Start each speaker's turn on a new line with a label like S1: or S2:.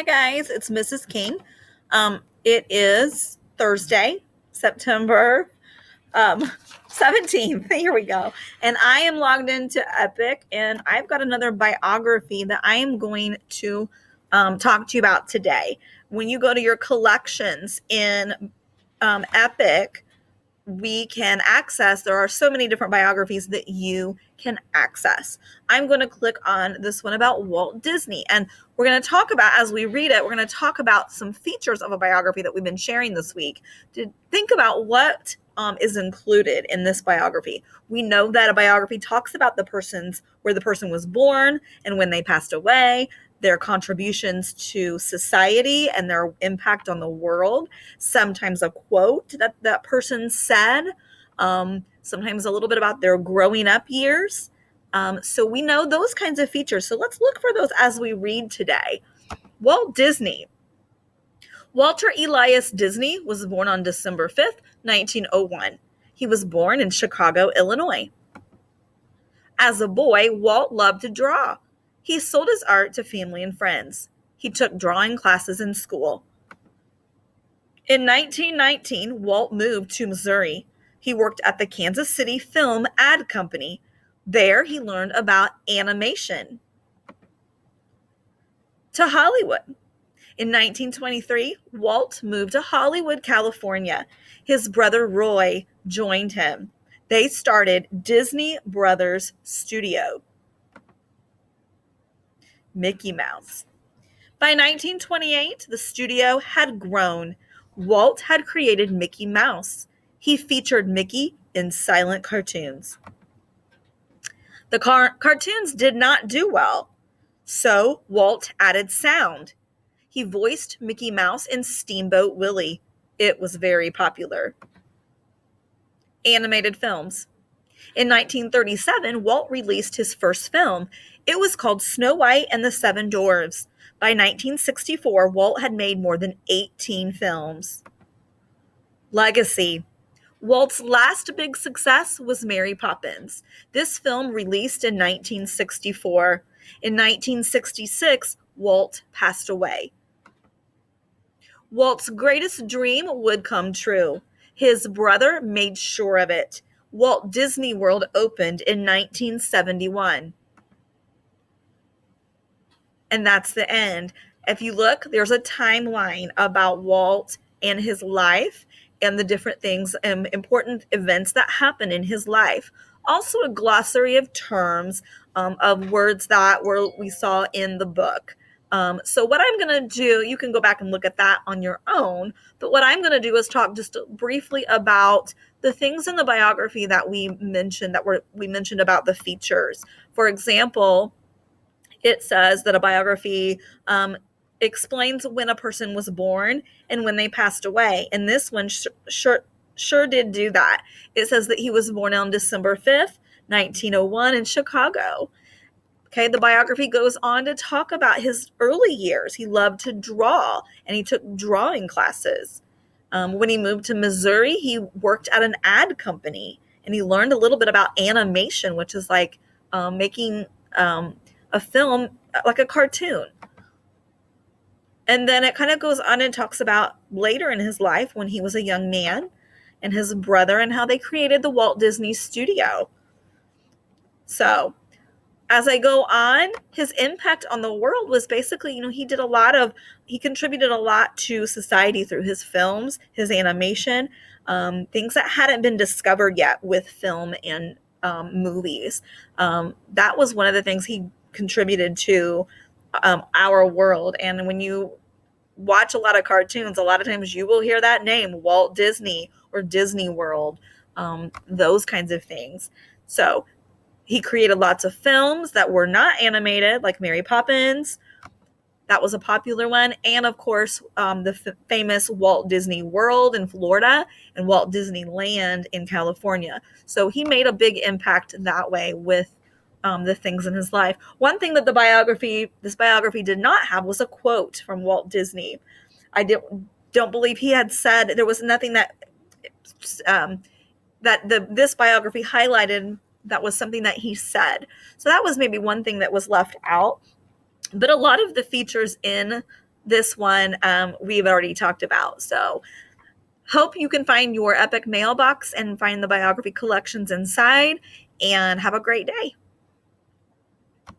S1: Hi guys, it's Mrs. King. It is Thursday, September um, 17th. Here we go. And I am logged into Epic and I've got another biography that I am going to talk to you about today. When you go to your collections in Epic, we can access, there are so many different biographies that you can access. I'm going to click on this one about Walt Disney, and we're going to talk about, as we read it, we're going to talk about some features of a biography that we've been sharing this week to think about what is included in this biography. We know that a biography talks about where the person was born and when they passed away, their contributions to society and their impact on the world, sometimes a quote that person said, sometimes a little bit about their growing up years. So we know those kinds of features. So let's look for those as we read today. Walt Disney. Walter Elias Disney was born on December 5th, 1901. He was born in Chicago, Illinois. As a boy, Walt loved to draw. He sold his art to family and friends. He took drawing classes in school. In 1919, Walt moved to Missouri. He worked at the Kansas City Film Ad Company. There, he learned about animation. To Hollywood. In 1923, Walt moved to Hollywood, California. His brother Roy joined him. They started Disney Brothers Studio. Mickey Mouse. By 1928, the studio had grown. Walt had created Mickey Mouse. He featured Mickey in silent cartoons. The cartoons did not do well, so Walt added sound. He voiced Mickey Mouse in Steamboat Willie. It was very popular. Animated films. In 1937, Walt released his first film. It was called Snow White and the Seven Dwarfs. By 1964, Walt had made more than 18 films. Legacy. Walt's last big success was Mary Poppins. This film released in 1964. In 1966, Walt passed away. Walt's greatest dream would come true. His brother made sure of it. Walt Disney World opened in 1971. And that's the end. If you look, there's a timeline about Walt and his life and the different things and important events that happen in his life. Also a glossary of terms, of words that we saw in the book. So what I'm going to do, you can go back and look at that on your own, but what I'm going to do is talk just briefly about the things in the biography that we mentioned about the features. For example, it says that a biography explains when a person was born and when they passed away. And this one sure did do that. It says that he was born on December 5th, 1901 in Chicago. Okay, the biography goes on to talk about his early years. He loved to draw and he took drawing classes. When he moved to Missouri, he worked at an ad company and he learned a little bit about animation, which is like making a film like a cartoon. And then it kind of goes on and talks about later in his life when he was a young man and his brother and how they created the Walt Disney Studio. So as I go on, his impact on the world was basically, he contributed a lot to society through his films, his animation, things that hadn't been discovered yet with film and movies. That was one of the things he contributed to our world. And when you watch a lot of cartoons, a lot of times you will hear that name, Walt Disney or Disney World, those kinds of things. So he created lots of films that were not animated, like Mary Poppins. That was a popular one. And of course, the famous Walt Disney World in Florida and Walt Disneyland in California. So he made a big impact that way with the things in his life. One thing that this biography did not have was a quote from Walt Disney. I don't believe he had said, there was nothing that this biography highlighted that was something that he said. So that was maybe one thing that was left out. But a lot of the features in this one we've already talked about. So hope you can find your epic mailbox and find the biography collections inside, and have a great day.